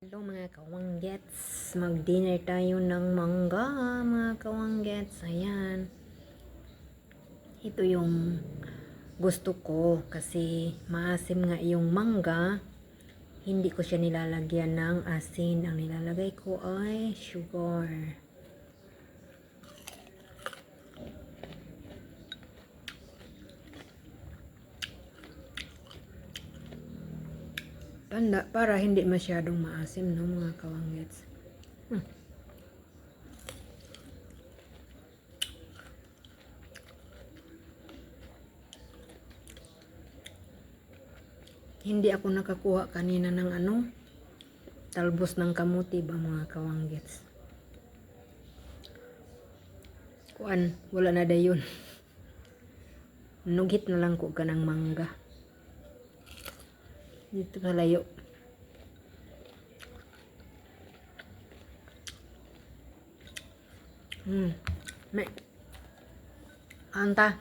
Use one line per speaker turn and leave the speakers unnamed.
Hello mga kawanggets, mag-dinner tayo ng mangga mga kawanggets. Ayan, ito yung gusto ko kasi maasim nga yung mangga. Hindi ko siya nilalagyan ng asin, ang nilalagay ko ay sugar. Para hindi masyadong maasim, no mga kawanggets. Hindi ako nakakuha kanina ng talbos ng kamuti ba mga kawanggets. Wala na dayon. Nugit na lang ko ka ng mangga. Dito sa layo. May anta.